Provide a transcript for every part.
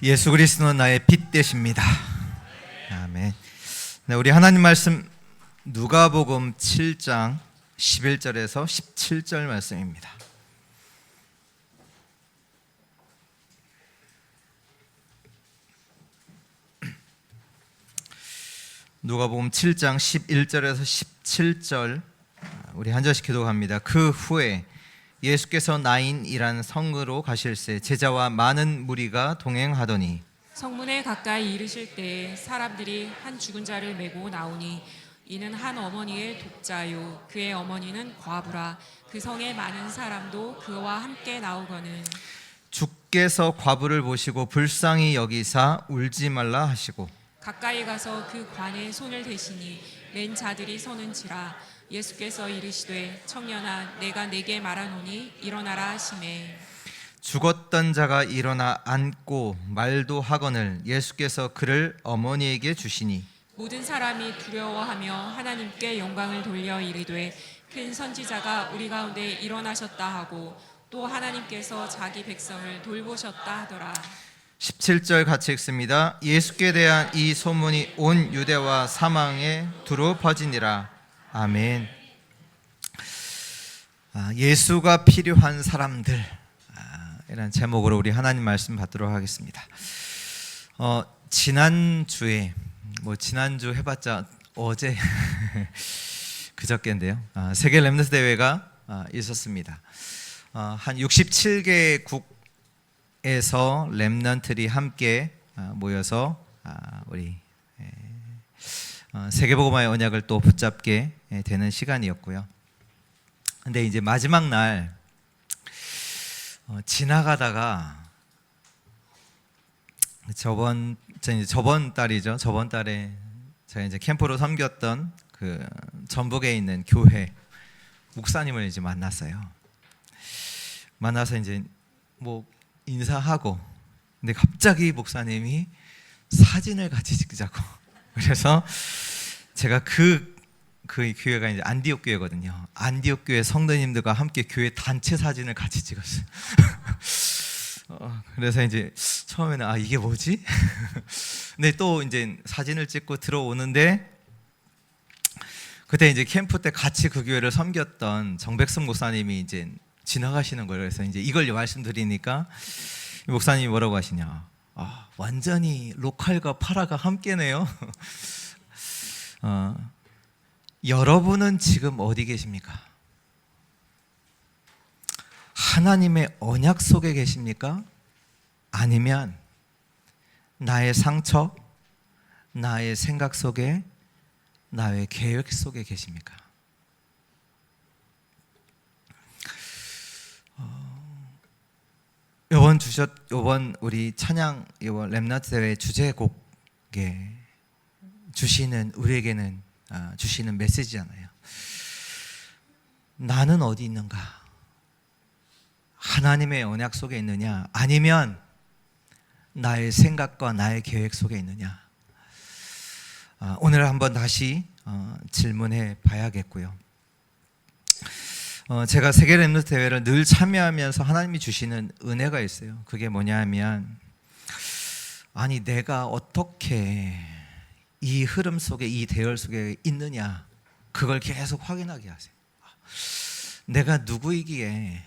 예수 그리스도는 나의 빛 되십니다. 아멘. 네, 우리 하나님 말씀 누가복음 7장 11절에서 17절 말씀입니다. 누가복음 7장 11절에서 17절 우리 한 절씩 기도합니다. 그 후에 예수께서 나인이라는 성으로 가실새 제자와 많은 무리가 동행하더니 성문에 가까이 이르실 때에 사람들이 한 죽은 자를 메고 나오니 이는 한 어머니의 독자요 그의 어머니는 과부라. 그 성에 많은 사람도 그와 함께 나오거늘 주께서 과부를 보시고 불쌍히 여기사 울지 말라 하시고 가까이 가서 그 관에 손을 대시니 맨 자들이 서는지라. 예수께서 이르시되 청년아 내가 네게 말하노니 일어나라 하시매 죽었던 자가 일어나 앉고 말도 하거늘 예수께서 그를 어머니에게 주시니 모든 사람이 두려워하며 하나님께 영광을 돌려 이르되 큰 선지자가 우리 가운데 일어나셨다 하고 또 하나님께서 자기 백성을 돌보셨다 하더라. 17절 같이 읽습니다. 예수께 대한 이 소문이 온 유대와 사망에 두루 퍼지니라. 아멘. 예수가 필요한 사람들 이런 제목으로 우리 하나님 말씀 받도록 하겠습니다. 지난주에 지난주 해봤자 어제 그저께인데요. 세계 렘넌트 대회가 있었습니다. 한 67개국에서 렘넌트들이 함께 모여서 우리 세계복음화의 언약을 또 붙잡게 되는 시간이었고요. 근데 이제 마지막 날 지나가다가 저번 달이죠. 저번 달에 제가 이제 캠프로 섬겼던 그 전북에 있는 교회 목사님을 이제 만났어요. 만나서 이제 인사하고, 근데 갑자기 목사님이 사진을 같이 찍자고. 그래서 제가 그 교회가 이제 안디옥 교회거든요. 안디옥 교회 성도님들과 함께 교회 단체 사진을 같이 찍었어요. 그래서 이제 처음에는 이게 뭐지? 근데 또 이제 사진을 찍고 들어오는데 그때 이제 캠프 때 같이 그 교회를 섬겼던 정백승 목사님이 이제 지나가시는 거예요. 그래서 이제 이걸 말씀드리니까 목사님이 뭐라고 하시냐? 완전히 로컬과 파라가 함께네요. 여러분은 지금 어디 계십니까? 하나님의 언약 속에 계십니까? 아니면 나의 상처, 나의 생각 속에, 나의 계획 속에 계십니까? 요번 우리 찬양 요번 렘넌트 대회 주제곡에 주시는 우리에게는 주시는 메시지잖아요. 나는 어디 있는가? 하나님의 언약 속에 있느냐? 아니면 나의 생각과 나의 계획 속에 있느냐? 오늘 한번 다시 질문해 봐야겠고요. 제가 세계 렘넌트 대회를 늘 참여하면서 하나님이 주시는 은혜가 있어요. 그게 뭐냐 하면 내가 어떻게 이 흐름 속에, 이 대열 속에 있느냐, 그걸 계속 확인하게 하세요. 내가 누구이기에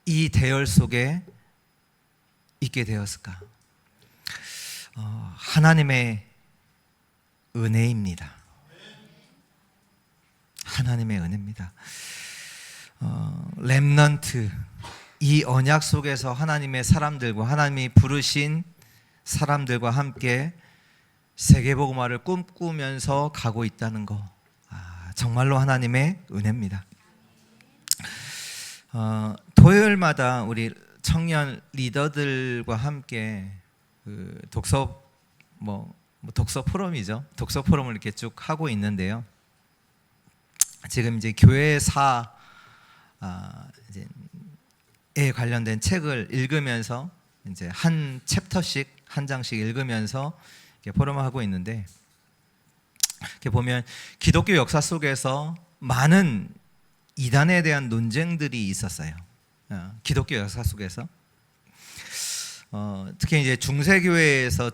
이 대열 속에 있게 되었을까? 하나님의 은혜입니다. 하나님의 은혜입니다. 렘넌트, 이 언약 속에서 하나님의 사람들과 하나님이 부르신 사람들과 함께 세계복음화를 꿈꾸면서 가고 있다는 거, 정말로 하나님의 은혜입니다. 토요일마다 우리 청년 리더들과 함께 그 독서 포럼이죠. 독서 포럼을 이렇게 쭉 하고 있는데요. 지금 이제 교회사 에 관련된 책을 읽으면서 이제 한 챕터씩 한 장씩 읽으면서 이렇게 포럼을 하고 있는데, 이렇게 보면 기독교 역사 속에서 많은 이단에 대한 논쟁들이 있었어요. 기독교 역사 속에서 특히 이제 중세교회에서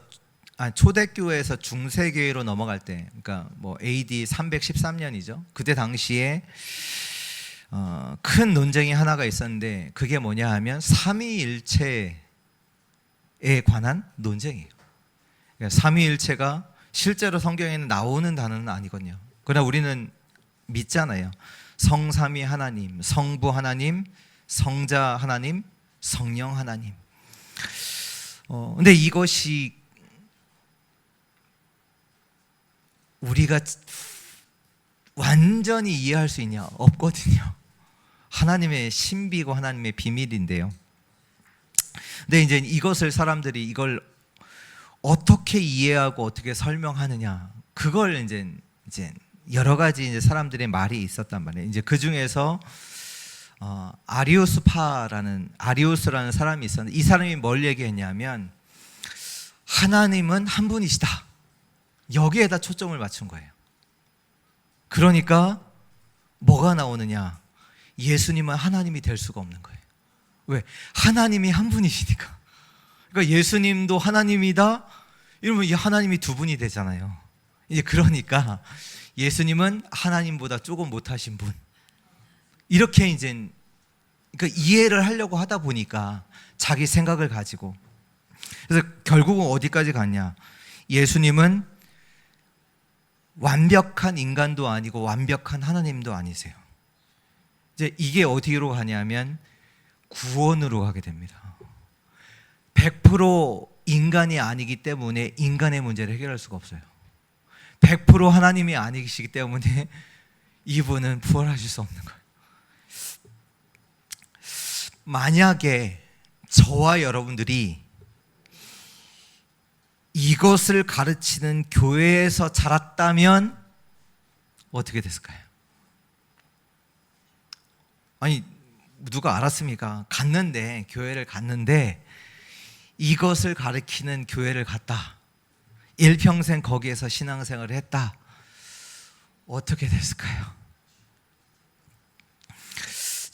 초대교회에서 중세교회로 넘어갈 때, 그러니까 뭐 AD 313년이죠. 그때 당시에 큰 논쟁이 하나가 있었는데 그게 뭐냐 하면 삼위일체에 관한 논쟁이에요. 그러니까 삼위일체가 실제로 성경에는 나오는 단어는 아니거든요. 그러나 우리는 믿잖아요. 성삼위 하나님, 성부 하나님, 성자 하나님, 성령 하나님. 근데 이것이 우리가 완전히 이해할 수 있냐? 없거든요. 하나님의 신비고 하나님의 비밀인데요. 근데 이제 이것을 사람들이 이걸 어떻게 이해하고 어떻게 설명하느냐? 그걸 이제 여러 가지 이제 사람들의 말이 있었단 말이에요. 이제 그 중에서 아리우스라는 사람이 있었는데 이 사람이 뭘 얘기했냐면 하나님은 한 분이시다. 여기에다 초점을 맞춘 거예요. 그러니까 뭐가 나오느냐? 예수님은 하나님이 될 수가 없는 거예요. 왜? 하나님이 한 분이시니까. 그러니까 예수님도 하나님이다. 이러면 이 하나님이 두 분이 되잖아요. 이제 그러니까 예수님은 하나님보다 조금 못하신 분. 이렇게 이제 그러니까 이해를 하려고 하다 보니까 자기 생각을 가지고 그래서 결국은 어디까지 갔냐? 예수님은 완벽한 인간도 아니고 완벽한 하나님도 아니세요. 이제 이게 어디로 가냐면 구원으로 가게 됩니다. 100% 인간이 아니기 때문에 인간의 문제를 해결할 수가 없어요. 100% 하나님이 아니시기 때문에 이분은 부활하실 수 없는 거예요. 만약에 저와 여러분들이 이것을 가르치는 교회에서 자랐다면 어떻게 됐을까요? 아니 누가 알았습니까? 교회를 갔는데 이것을 가르치는 교회를 갔다. 일평생 거기에서 신앙생활을 했다. 어떻게 됐을까요?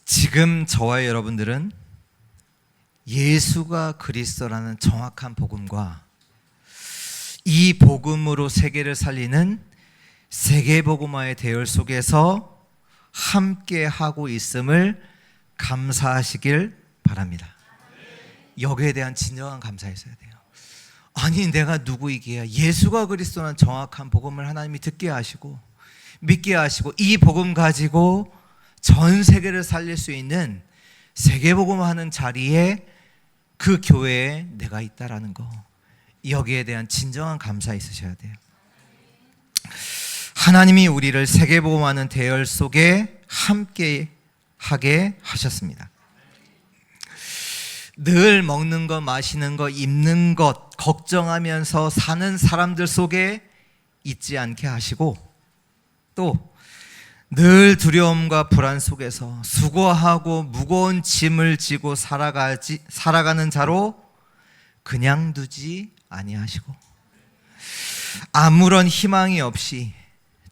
지금 저와 여러분들은 예수가 그리스도라는 정확한 복음과 이 복음으로 세계를 살리는 세계복음화의 대열 속에서 함께 하고 있음을 감사하시길 바랍니다. 여기에 대한 진정한 감사 있어야 돼요. 아니 내가 누구이기야? 예수가 그리스도라는 정확한 복음을 하나님이 듣게 하시고 믿게 하시고 이 복음 가지고 전 세계를 살릴 수 있는 세계복음화하는 자리에 그 교회에 내가 있다라는 거, 여기에 대한 진정한 감사 있으셔야 돼요. 하나님이 우리를 세계복음화하는 대열 속에 함께 하게 하셨습니다. 늘 먹는 것, 마시는 것, 입는 것 걱정하면서 사는 사람들 속에 있지 않게 하시고 또 늘 두려움과 불안 속에서 수고하고 무거운 짐을 지고 살아가는 자로 그냥 두지 아니하시고 아무런 희망이 없이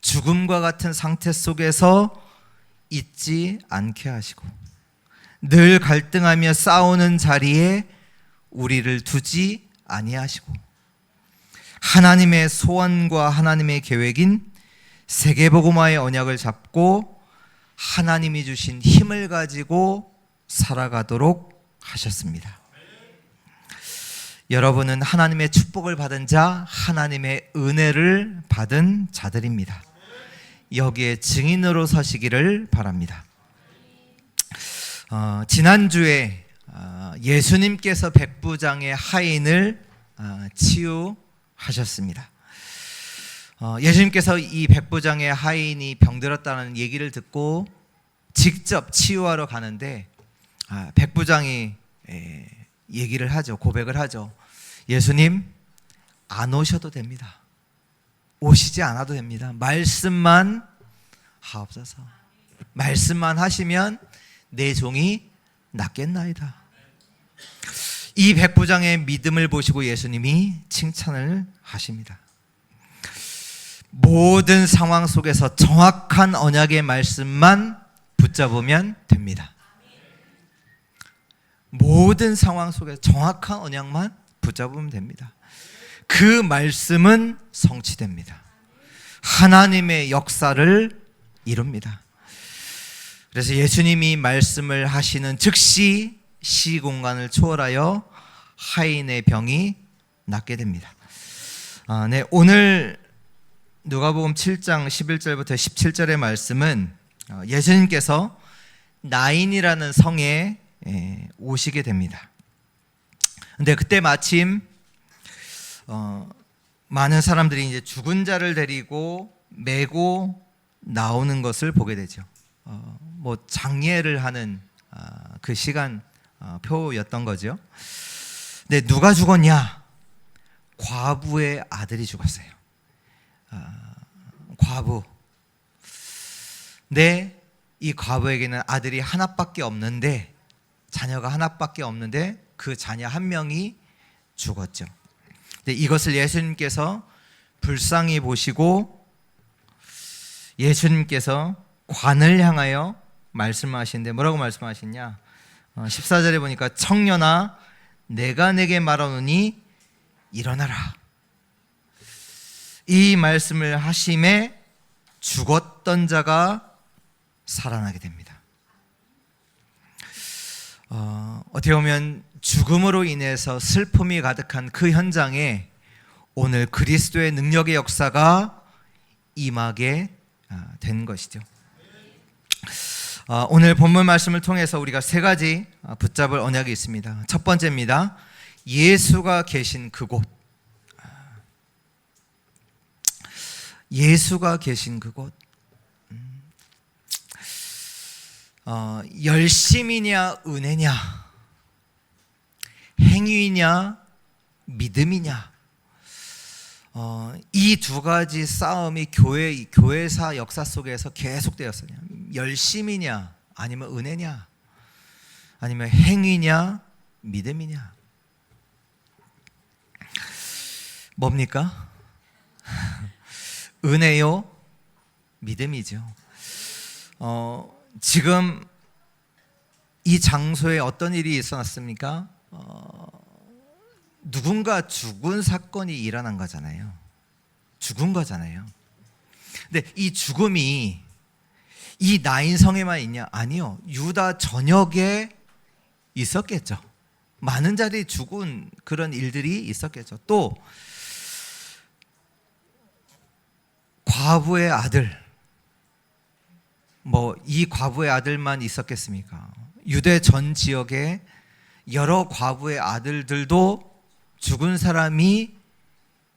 죽음과 같은 상태 속에서 있지 않게 하시고 늘 갈등하며 싸우는 자리에 우리를 두지 아니하시고 하나님의 소원과 하나님의 계획인 세계복음화의 언약을 잡고 하나님이 주신 힘을 가지고 살아가도록 하셨습니다. 여러분은 하나님의 축복을 받은 자, 하나님의 은혜를 받은 자들입니다. 여기에 증인으로 서시기를 바랍니다. 지난주에 예수님께서 백부장의 하인을 치유하셨습니다. 예수님께서 이 백부장의 하인이 병들었다는 얘기를 듣고 직접 치유하러 가는데 백부장이 얘기를 하죠. 고백을 하죠. 예수님 안 오셔도 됩니다. 오시지 않아도 됩니다. 말씀만 하옵소서. 말씀만 하시면 내 종이 낫겠나이다. 이 백부장의 믿음을 보시고 예수님이 칭찬을 하십니다. 모든 상황 속에서 정확한 언약의 말씀만 붙잡으면 됩니다. 모든 상황 속에서 정확한 언약만 붙잡으면 됩니다. 그 말씀은 성취됩니다. 하나님의 역사를 이룹니다. 그래서 예수님이 말씀을 하시는 즉시 시공간을 초월하여 하인의 병이 낫게 됩니다. 네, 오늘 누가복음 7장 11절부터 17절의 말씀은 예수님께서 나인이라는 성에 오시게 됩니다. 근데 그때 마침 많은 사람들이 이제 죽은 자를 데리고 메고 나오는 것을 보게 되죠. 뭐 장례를 하는 그 시간 표였던 거죠. 근데 누가 죽었냐? 과부의 아들이 죽었어요. 과부. 근데 이 과부에게는 아들이 하나밖에 없는데, 자녀가 하나밖에 없는데 그 자녀 한 명이 죽었죠. 근데 이것을 예수님께서 불쌍히 보시고 예수님께서 관을 향하여 말씀하시는데 뭐라고 말씀하시냐? 14절에 보니까 청년아 내가 내게 말하노니 일어나라. 이 말씀을 하심에 죽었던 자가 살아나게 됩니다. 어떻게 보면 죽음으로 인해서 슬픔이 가득한 그 현장에 오늘 그리스도의 능력의 역사가 임하게 된 것이죠. 오늘 본문 말씀을 통해서 우리가 세 가지 붙잡을 언약이 있습니다. 첫 번째입니다. 예수가 계신 그곳. 예수가 계신 그곳. 열심이냐 은혜냐, 행위냐 믿음이냐, 이 두 가지 싸움이 교회사 역사 속에서 계속되었어요. 열심이냐 아니면 은혜냐, 아니면 행위냐 믿음이냐. 뭡니까? 은혜요 믿음이죠. 지금 이 장소에 어떤 일이 있었습니까? 누군가 죽은 사건이 일어난 거잖아요. 죽은 거잖아요. 근데 이 죽음이 이 나인 성에만 있냐? 아니요. 유다 전역에 있었겠죠. 많은 자들이 죽은 그런 일들이 있었겠죠. 또 과부의 아들, 뭐 이 과부의 아들만 있었겠습니까? 유대 전 지역에 여러 과부의 아들들도 죽은 사람이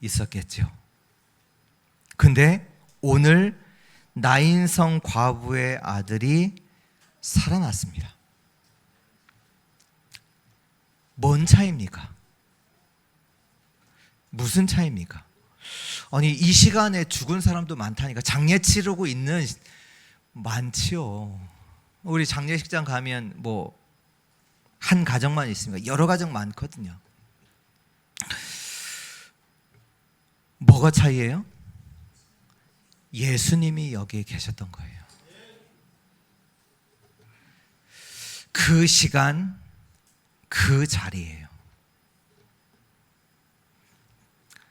있었겠죠. 근데 오늘 나인성 과부의 아들이 살아났습니다. 뭔 차이입니까? 무슨 차이입니까? 아니 이 시간에 죽은 사람도 많다니까. 장례 치르고 있는 많지요. 우리 장례식장 가면 뭐 한 가정만 있습니까? 여러 가정 많거든요. 뭐가 차이예요? 예수님이 여기에 계셨던 거예요. 그 시간, 그 자리예요.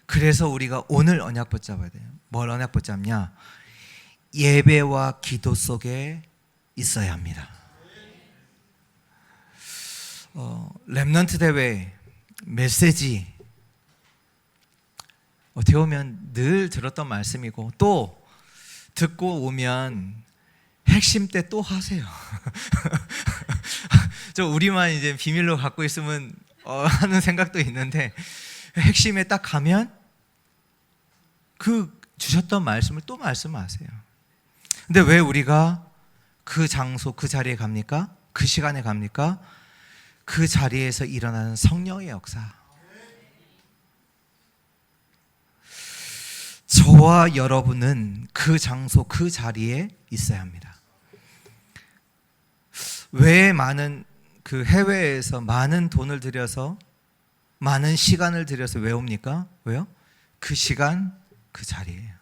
그래서 우리가 오늘 언약 붙잡아야 돼요. 뭘 언약 붙잡냐? 예배와 기도 속에 있어야 합니다. 렘넌트 대회 메시지 어떻게 보면 늘 들었던 말씀이고, 또 듣고 오면 핵심 때 또 하세요. 저 우리만 이제 비밀로 갖고 있으면 하는 생각도 있는데, 핵심에 딱 가면 그 주셨던 말씀을 또 말씀하세요. 근데 왜 우리가 그 장소 그 자리에 갑니까? 그 시간에 갑니까? 그 자리에서 일어나는 성령의 역사. 저와 여러분은 그 장소 그 자리에 있어야 합니다. 왜 많은 그 해외에서 많은 돈을 들여서 많은 시간을 들여서 왜 옵니까? 왜요? 그 시간 그 자리예요.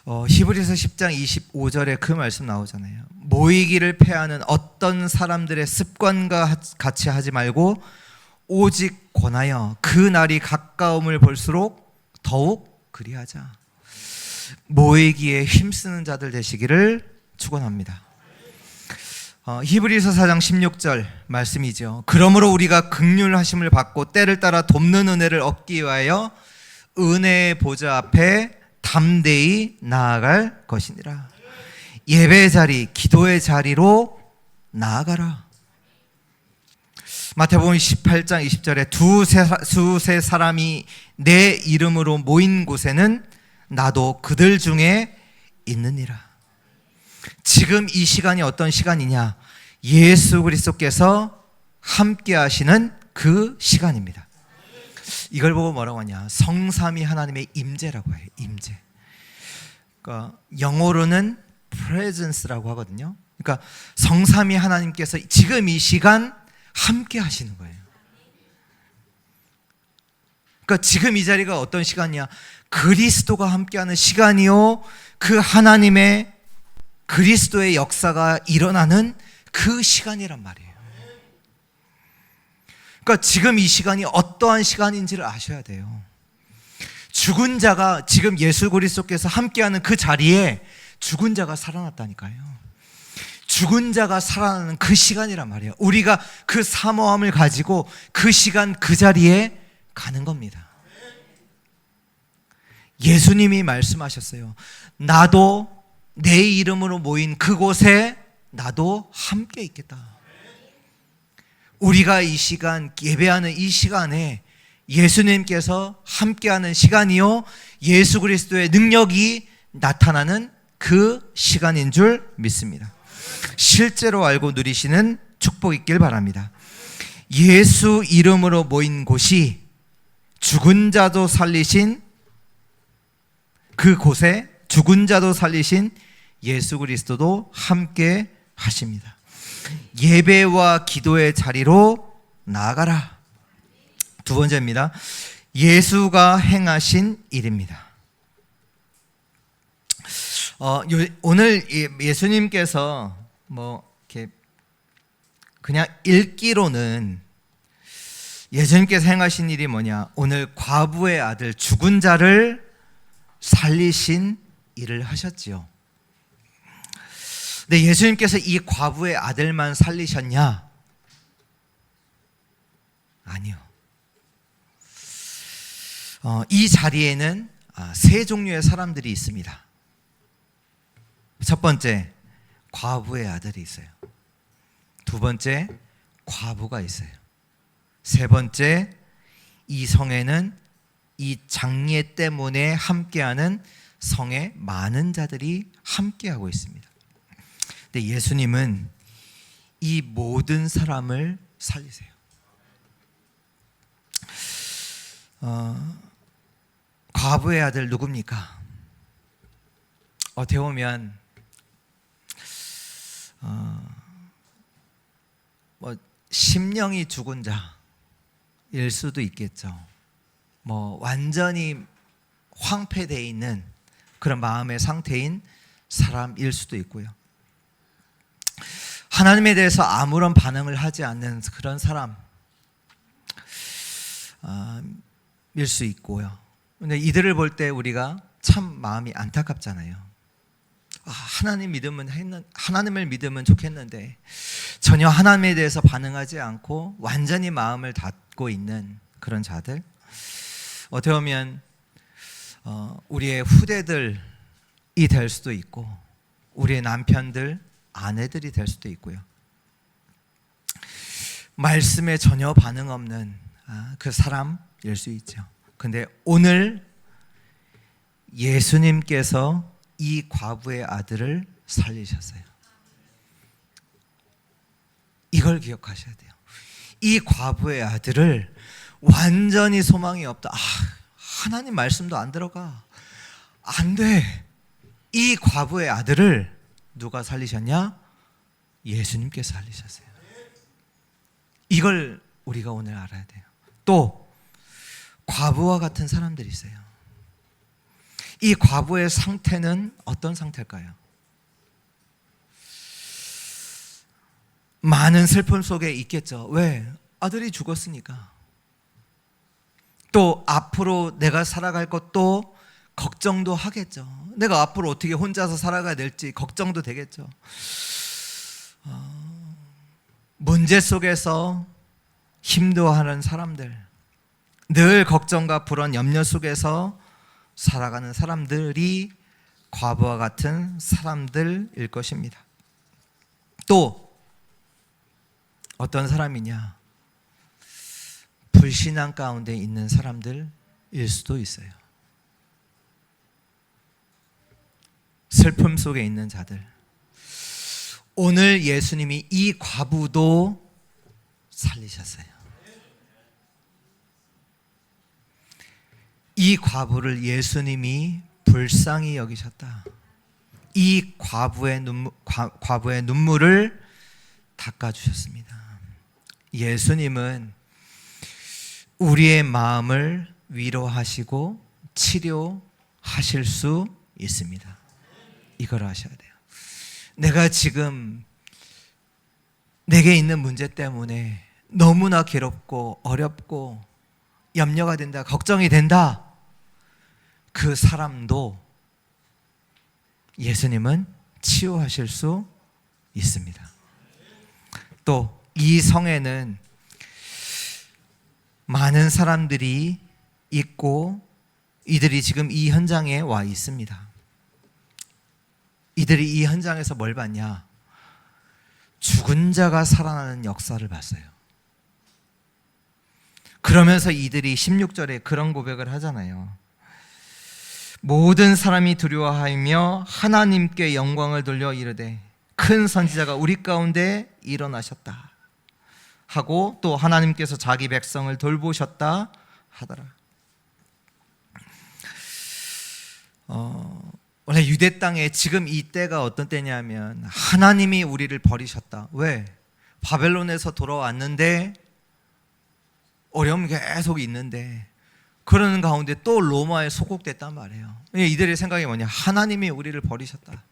히브리서 10장 25절에 그 말씀 나오잖아요. 모이기를 패하는 어떤 사람들의 습관과 같이 하지 말고 오직 권하여 그 날이 가까움을 볼수록 더욱 그리하자. 모이기에 힘쓰는 자들 되시기를 축원합니다. 히브리서 4장 16절 말씀이죠. 그러므로 우리가 긍휼하심을 받고 때를 따라 돕는 은혜를 얻기 위하여 은혜의 보좌 앞에 담대히 나아갈 것이니라. 예배의 자리, 기도의 자리로 나아가라. 마태복음 18장 20절에 두세 사람이 내 이름으로 모인 곳에는 나도 그들 중에 있느니라. 지금 이 시간이 어떤 시간이냐? 예수 그리스도께서 함께 하시는 그 시간입니다. 이걸 보고 뭐라고 하냐? 성삼위 하나님의 임재라고 해요. 임재. 그러니까 영어로는 presence라고 하거든요. 그러니까 성삼위 하나님께서 지금 이 시간 함께 하시는 거예요. 그러니까 지금 이 자리가 어떤 시간이야? 그리스도가 함께하는 시간이요, 그 하나님의 그리스도의 역사가 일어나는 그 시간이란 말이에요. 그러니까 지금 이 시간이 어떠한 시간인지를 아셔야 돼요. 죽은 자가 지금 예수 그리스도께서 함께하는 그 자리에 죽은 자가 살아났다니까요. 죽은 자가 살아나는 그 시간이란 말이에요. 우리가 그 사모함을 가지고 그 시간 그 자리에 가는 겁니다. 예수님이 말씀하셨어요. 나도 내 이름으로 모인 그곳에 나도 함께 있겠다. 우리가 이 시간 예배하는 이 시간에 예수님께서 함께하는 시간이요, 예수 그리스도의 능력이 나타나는 그 시간인 줄 믿습니다. 실제로 알고 누리시는 축복 있길 바랍니다. 예수 이름으로 모인 곳이 죽은 자도 살리신 그 곳에 죽은 자도 살리신 예수 그리스도도 함께 하십니다. 예배와 기도의 자리로 나아가라. 두 번째입니다. 예수가 행하신 일입니다. 오늘 예수님께서 이렇게 그냥 읽기로는 예수님께서 행하신 일이 뭐냐? 오늘 과부의 아들 죽은 자를 살리신 일을 하셨지요. 근데 예수님께서 이 과부의 아들만 살리셨냐? 아니요. 이 자리에는 세 종류의 사람들이 있습니다. 첫 번째, 과부의 아들이 있어요. 두 번째, 과부가 있어요. 세 번째, 이 성에는 이 장례 때문에 함께하는 성의 많은 자들이 함께하고 있습니다. 근데 예수님은 이 모든 사람을 살리세요. 과부의 아들 누굽니까? 어떻게 보면 심령이 죽은 자일 수도 있겠죠. 완전히 황폐되어 있는 그런 마음의 상태인 사람일 수도 있고요. 하나님에 대해서 아무런 반응을 하지 않는 그런 사람일 수 있고요. 근데 이들을 볼 때 우리가 참 마음이 안타깝잖아요. 하나님을 믿으면 좋겠는데 전혀 하나님에 대해서 반응하지 않고 완전히 마음을 닫고 있는 그런 자들. 어떻게 보면 우리의 후대들이 될 수도 있고 우리의 남편들, 아내들이 될 수도 있고요. 말씀에 전혀 반응 없는 그 사람일 수 있죠. 근데 오늘 예수님께서 이 과부의 아들을 살리셨어요. 이걸 기억하셔야 돼요. 이 과부의 아들을 완전히 소망이 없다. 하나님 말씀도 안 들어가. 안 돼. 이 과부의 아들을 누가 살리셨냐? 예수님께서 살리셨어요. 이걸 우리가 오늘 알아야 돼요. 또 과부와 같은 사람들이 있어요. 이 과부의 상태는 어떤 상태일까요? 많은 슬픔 속에 있겠죠. 왜? 아들이 죽었으니까. 또 앞으로 내가 살아갈 것도 걱정도 하겠죠. 내가 앞으로 어떻게 혼자서 살아가야 될지 걱정도 되겠죠. 문제 속에서 힘들어하는 사람들, 늘 걱정과 불안, 염려 속에서 살아가는 사람들이 과부와 같은 사람들일 것입니다. 또 어떤 사람이냐? 불신앙 가운데 있는 사람들일 수도 있어요. 슬픔 속에 있는 자들. 오늘 예수님이 이 과부도 살리셨어요. 이 과부를 예수님이 불쌍히 여기셨다. 이 과부의 눈물을 닦아주셨습니다. 예수님은 우리의 마음을 위로하시고 치료하실 수 있습니다. 이걸 아셔야 돼요. 내가 지금 내게 있는 문제 때문에 너무나 괴롭고 어렵고 염려가 된다, 걱정이 된다. 그 사람도 예수님은 치유하실 수 있습니다. 또 이 성에는 많은 사람들이 있고 이들이 지금 이 현장에 와 있습니다. 이들이 이 현장에서 뭘 봤냐? 죽은 자가 살아나는 역사를 봤어요. 그러면서 이들이 16절에 그런 고백을 하잖아요. 모든 사람이 두려워하며 하나님께 영광을 돌려 이르되 큰 선지자가 우리 가운데 일어나셨다 하고 또 하나님께서 자기 백성을 돌보셨다 하더라. 원래 유대 땅에 지금 이 때가 어떤 때냐면 하나님이 우리를 버리셨다. 왜? 바벨론에서 돌아왔는데 어려움이 계속 있는데 그러는 가운데 또 로마에 소곡됐단 말이에요. 이들의 생각이 뭐냐? 하나님이 우리를 버리셨다.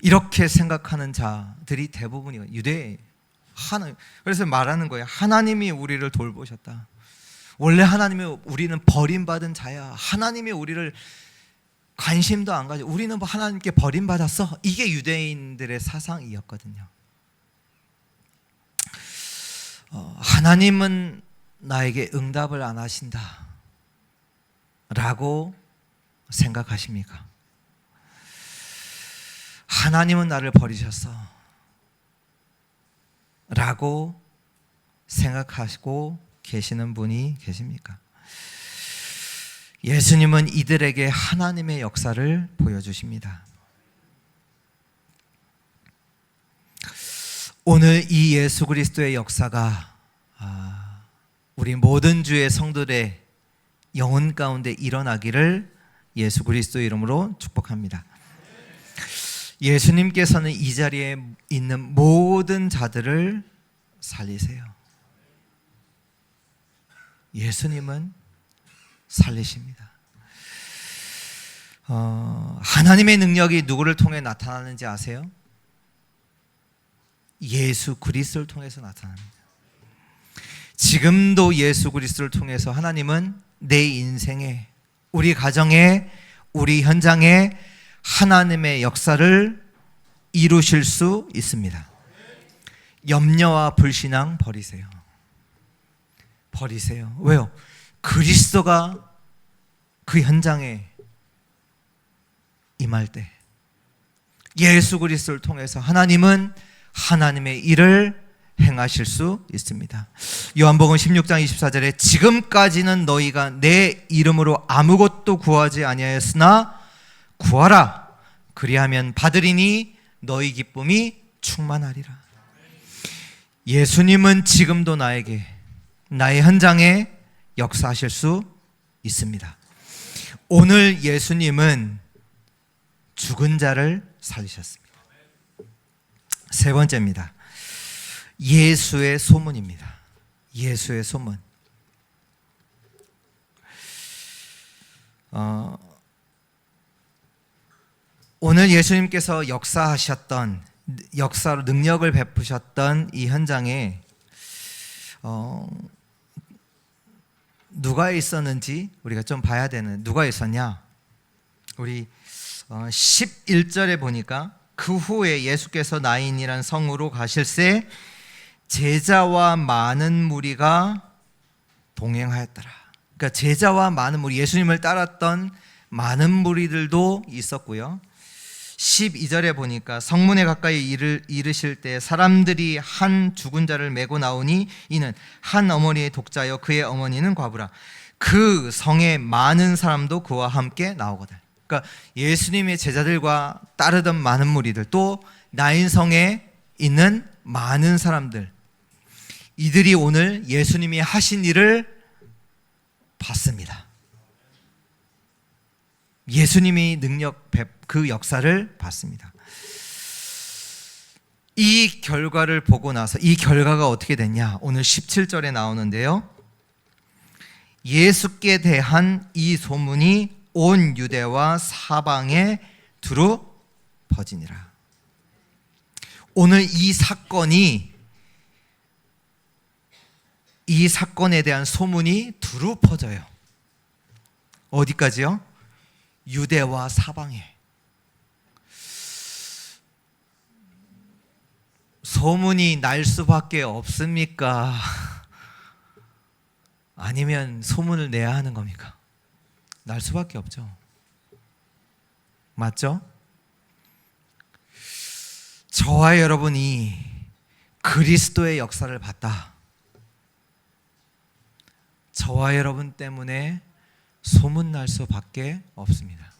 이렇게 생각하는 자들이 대부분이에요. 유대에. 그래서 말하는 거예요. 하나님이 우리를 돌보셨다. 원래 하나님이 우리는 버림받은 자야. 하나님이 우리를 관심도 안 가지고 우리는 뭐 하나님께 버림받았어. 이게 유대인들의 사상이었거든요. 하나님은 나에게 응답을 안 하신다 라고 생각하십니까? 하나님은 나를 버리셨어 라고 생각하시고 계시는 분이 계십니까? 예수님은 이들에게 하나님의 역사를 보여주십니다. 오늘 이 예수 그리스도의 역사가 우리 모든 주의 성도들의 영혼 가운데 일어나기를 예수 그리스도의 이름으로 축복합니다. 예수님께서는 이 자리에 있는 모든 자들을 살리세요. 예수님은 살리십니다. 하나님의 능력이 누구를 통해 나타나는지 아세요? 예수 그리스도를 통해서 나타납니다. 지금도 예수 그리스도를 통해서 하나님은 내 인생에, 우리 가정에, 우리 현장에 하나님의 역사를 이루실 수 있습니다. 염려와 불신앙 버리세요. 버리세요. 왜요? 그리스도가 그 현장에 임할 때 예수 그리스도를 통해서 하나님은 하나님의 일을 행하실 수 있습니다. 요한복음 16장 24절에 지금까지는 너희가 내 이름으로 아무것도 구하지 아니하였으나 구하라. 그리하면 받으리니 너희 기쁨이 충만하리라. 예수님은 지금도 나에게, 나의 현장에 역사하실 수 있습니다. 오늘 예수님은 죽은 자를 살리셨습니다. 세 번째입니다. 예수의 소문입니다. 예수의 소문. 오늘 예수님께서 역사로 능력을 베푸셨던 이 현장에 누가 있었는지 우리가 좀 봐야 되는. 누가 있었냐? 우리 11절에 보니까 그 후에 예수께서 나인이란 성으로 가실새 제자와 많은 무리가 동행하였더라. 그러니까 제자와 많은 무리, 예수님을 따랐던 많은 무리들도 있었고요. 12절에 보니까 성문에 가까이 이르실 때 사람들이 한 죽은 자를 메고 나오니 이는 한 어머니의 독자여 그의 어머니는 과부라. 그 성에 많은 사람도 그와 함께 나오거든. 그러니까 예수님의 제자들과 따르던 많은 무리들, 또 나인성에 있는 많은 사람들, 이들이 오늘 예수님이 하신 일을 봤습니다. 예수님이 그 역사를 봤습니다. 이 결과를 보고 나서 이 결과가 어떻게 됐냐? 오늘 17절에 나오는데요. 예수께 대한 이 소문이 온 유대와 사방에 두루 퍼지니라. 오늘 이 사건에 대한 소문이 두루 퍼져요. 어디까지요? 유대와 사방에. 소문이 날 수밖에 없습니까? 아니면 소문을 내야 하는 겁니까? 날 수밖에 없죠. 맞죠? 저와 여러분이 그리스도의 역사를 봤다. 저와 여러분 때문에 소문날 수밖에 없습니다.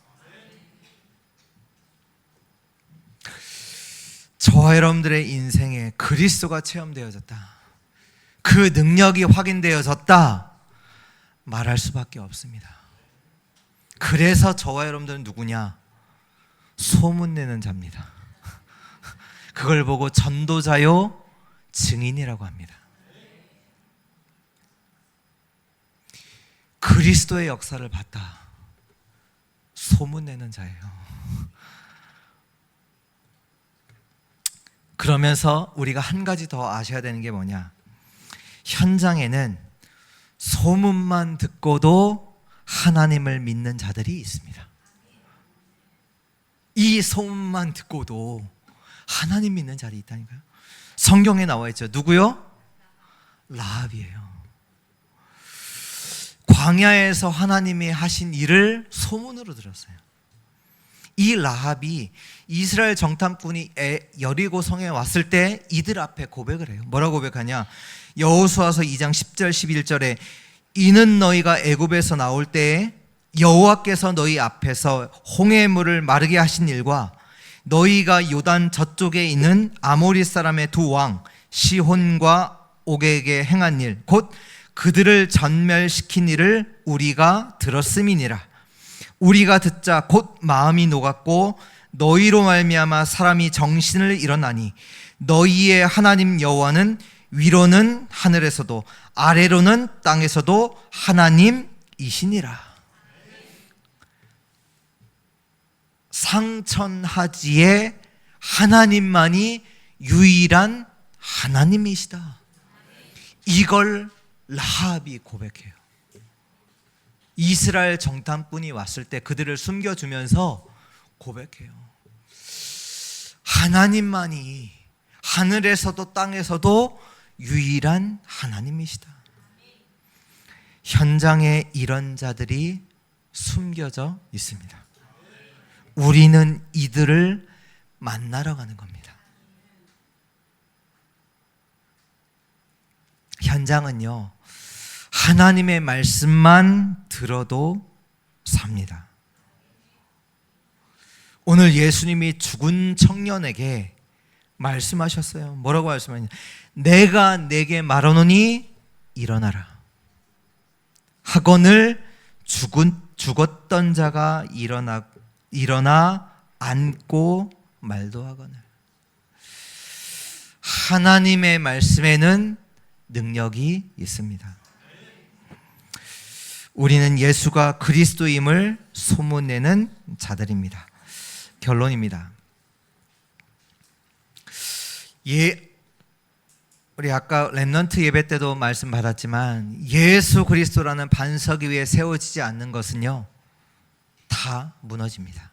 저와 여러분들의 인생에 그리스도가 체험되어졌다, 그 능력이 확인되어졌다 말할 수밖에 없습니다. 그래서 저와 여러분들은 누구냐? 소문내는 자입니다. 그걸 보고 전도자요 증인이라고 합니다. 그리스도의 역사를 봤다, 소문내는 자예요. 그러면서 우리가 한 가지 더 아셔야 되는 게 뭐냐? 현장에는 소문만 듣고도 하나님을 믿는 자들이 있습니다. 이 소문만 듣고도 하나님 믿는 자들이 있다니까요. 성경에 나와 있죠. 누구요? 라합이에요. 광야에서 하나님이 하신 일을 소문으로 들었어요. 이 라합이 이스라엘 정탐꾼이 여리고 성에 왔을 때 이들 앞에 고백을 해요. 뭐라고 고백하냐? 여호수아서 2장 10절 11절에 이는 너희가 애굽에서 나올 때에 여호와께서 너희 앞에서 홍해의 물을 마르게 하신 일과 너희가 요단 저쪽에 있는 아모리 사람의 두 왕 시혼과 옥에게 행한 일, 곧 그들을 전멸시킨 일을 우리가 들었음이니라. 우리가 듣자 곧 마음이 녹았고 너희로 말미암아 사람이 정신을 잃어나니 너희의 하나님 여호와는 위로는 하늘에서도 아래로는 땅에서도 하나님이시니라. 상천하지에 하나님만이 유일한 하나님이시다. 이걸 라합이 고백해요. 이스라엘 정탐꾼이 왔을 때 그들을 숨겨주면서 고백해요. 하나님만이 하늘에서도 땅에서도 유일한 하나님이시다. 현장에 이런 자들이 숨겨져 있습니다. 우리는 이들을 만나러 가는 겁니다. 현장은요, 하나님의 말씀만 들어도 삽니다. 오늘 예수님이 죽은 청년에게 말씀하셨어요. 뭐라고 말씀하셨냐? 내가 내게 말하노니 일어나라. 하거늘 죽었던 자가 일어나 앉고 말도 하거늘. 하나님의 말씀에는 능력이 있습니다. 우리는 예수가 그리스도임을 소문내는 자들입니다. 결론입니다. 우리 아까 렘넌트 예배 때도 말씀 받았지만 예수 그리스도라는 반석 위에 세워지지 않는 것은요, 다 무너집니다.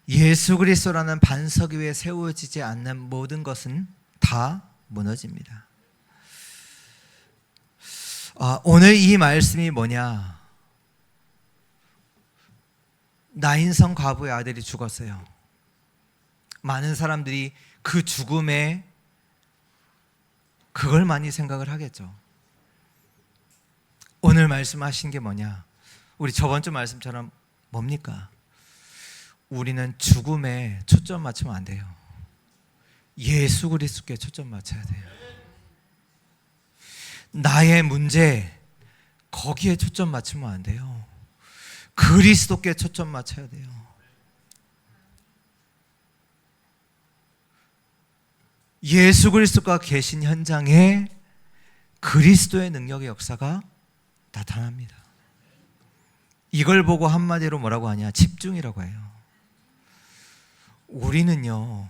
예수 그리스도라는 반석 위에 세워지지 않는 모든 것은 다 무너집니다. 오늘 이 말씀이 뭐냐? 나인성 과부의 아들이 죽었어요. 많은 사람들이 그 죽음에 그걸 많이 생각을 하겠죠. 오늘 말씀하신 게 뭐냐? 우리 저번 주 말씀처럼 뭡니까? 우리는 죽음에 초점 맞추면 안 돼요. 예수 그리스도께 초점 맞춰야 돼요. 나의 문제, 거기에 초점 맞추면 안 돼요. 그리스도께 초점 맞춰야 돼요. 예수 그리스도가 계신 현장에 그리스도의 능력의 역사가 나타납니다. 이걸 보고 한마디로 뭐라고 하냐? 집중이라고 해요. 우리는요,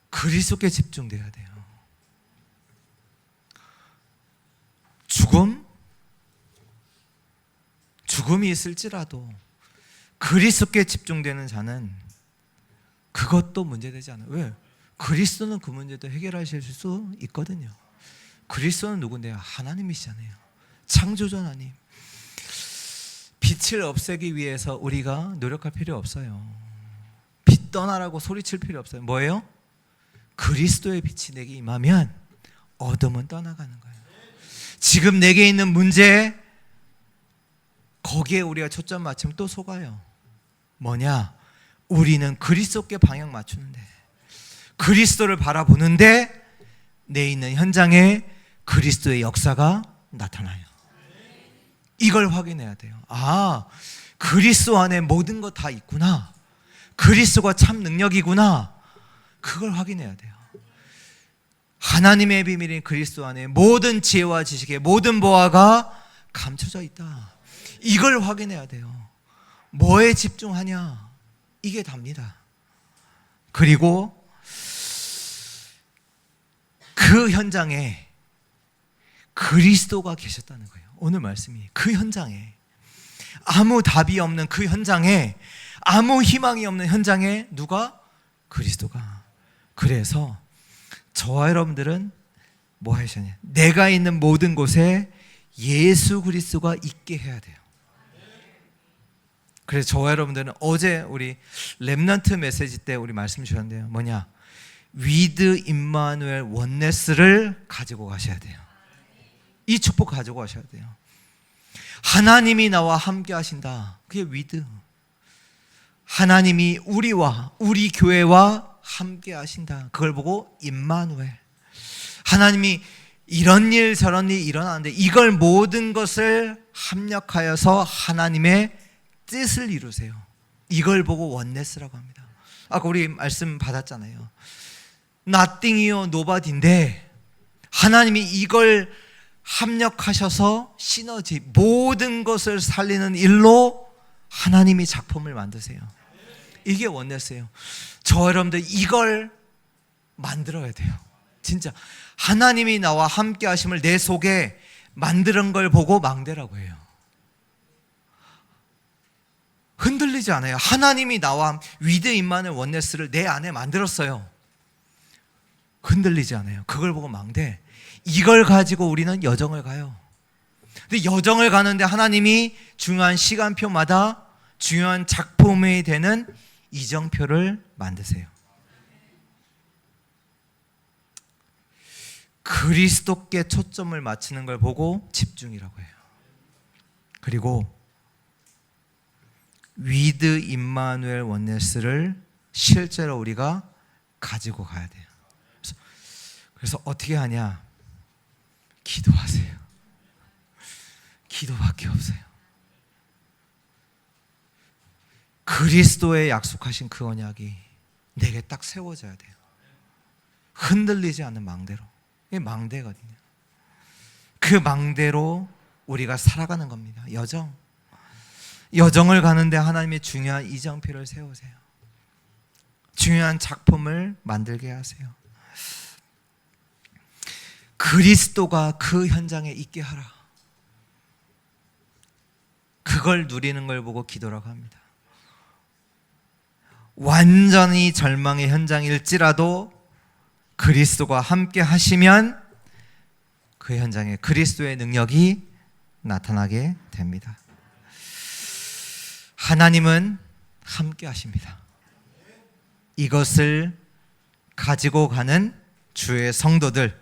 그리스도께 집중돼야 돼요. 죽음이 있을지라도 그리스도께 집중되는 자는 그것도 문제되지 않아요. 왜? 그리스도는 그 문제도 해결하실 수 있거든요. 그리스도는 누군데요? 하나님이시잖아요. 창조주 하나님. 빛을 없애기 위해서 우리가 노력할 필요 없어요. 빛 떠나라고 소리칠 필요 없어요. 뭐예요? 그리스도의 빛이 내게 임하면 어둠은 떠나가는 거예요. 지금 내게 있는 문제, 거기에 우리가 초점 맞추면 또 속아요. 뭐냐? 우리는 그리스도께 방향 맞추는데, 그리스도를 바라보는데 내 있는 현장에 그리스도의 역사가 나타나요. 이걸 확인해야 돼요. 그리스도 안에 모든 것 다 있구나. 그리스도가 참 능력이구나. 그걸 확인해야 돼요. 하나님의 비밀인 그리스도 안에 모든 지혜와 지식의 모든 보화가 감춰져 있다. 이걸 확인해야 돼요. 뭐에 집중하냐? 이게 답니다. 그리고 그 현장에 그리스도가 계셨다는 거예요. 오늘 말씀이 그 현장에, 아무 답이 없는 그 현장에, 아무 희망이 없는 현장에 누가? 그리스도가. 그래서 저와 여러분들은 뭐 하셔야? 내가 있는 모든 곳에 예수 그리스도가 있게 해야 돼요. 그래서 저와 여러분들은 어제 우리 렘넌트 메시지 때 우리 말씀 주셨는데요. 뭐냐? 위드 임마누엘 원네스를 가지고 가셔야 돼요. 이 축복 가지고 가셔야 돼요. 하나님이 나와 함께 하신다. 그게 위드. 하나님이 우리와 우리 교회와 함께 하신다. 그걸 보고 임마누엘. 하나님이 이런 일 저런 일이 일어나는데 이걸 모든 것을 합력하여서 하나님의 뜻을 이루세요. 이걸 보고 원네스라고 합니다. 아까 우리 말씀 받았잖아요. nothing이요 nobody인데 하나님이 이걸 합력하셔서 시너지, 모든 것을 살리는 일로 하나님이 작품을 만드세요. 이게 원네스예요. 저 여러분들 이걸 만들어야 돼요. 진짜 하나님이 나와 함께 하심을 내 속에 만드는 걸 보고 망대라고 해요. 흔들리지 않아요. 하나님이 나와 위드 임마누엘 원네스를 내 안에 만들었어요. 흔들리지 않아요. 그걸 보고 망대. 이걸 가지고 우리는 여정을 가요. 근데 여정을 가는데 하나님이 중요한 시간표마다 중요한 작품이 되는 이정표를 만드세요. 그리스도께 초점을 맞추는 걸 보고 집중이라고 해요. 그리고 위드 임마누엘 원네스를 실제로 우리가 가지고 가야 돼요. 그래서 어떻게 하냐? 기도하세요. 기도밖에 없어요. 그리스도의 약속하신 그 언약이 내게 딱 세워져야 돼요. 흔들리지 않는 망대로. 이게 망대거든요. 그 망대로 우리가 살아가는 겁니다. 여정을 가는데 하나님의 중요한 이정표를 세우세요. 중요한 작품을 만들게 하세요. 그리스도가 그 현장에 있게 하라. 그걸 누리는 걸 보고 기도라고 합니다. 완전히 절망의 현장일지라도 그리스도가 함께 하시면 그 현장에 그리스도의 능력이 나타나게 됩니다. 하나님은 함께 하십니다. 이것을 가지고 가는 주의 성도들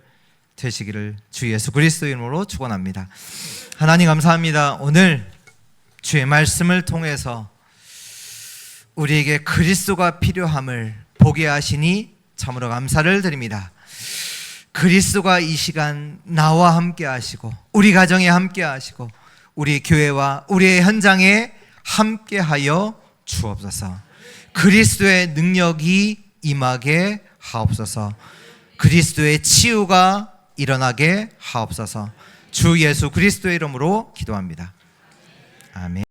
되시기를 주 예수 그리스도 이름으로 축원합니다. 하나님 감사합니다. 오늘 주의 말씀을 통해서 우리에게 그리스도가 필요함을 보게 하시니 참으로 감사를 드립니다. 그리스도가 이 시간 나와 함께 하시고 우리 가정에 함께 하시고 우리 교회와 우리의 현장에 함께 하여 주옵소서. 그리스도의 능력이 임하게 하옵소서. 그리스도의 치유가 일어나게 하옵소서. 주 예수 그리스도의 이름으로 기도합니다. 아멘.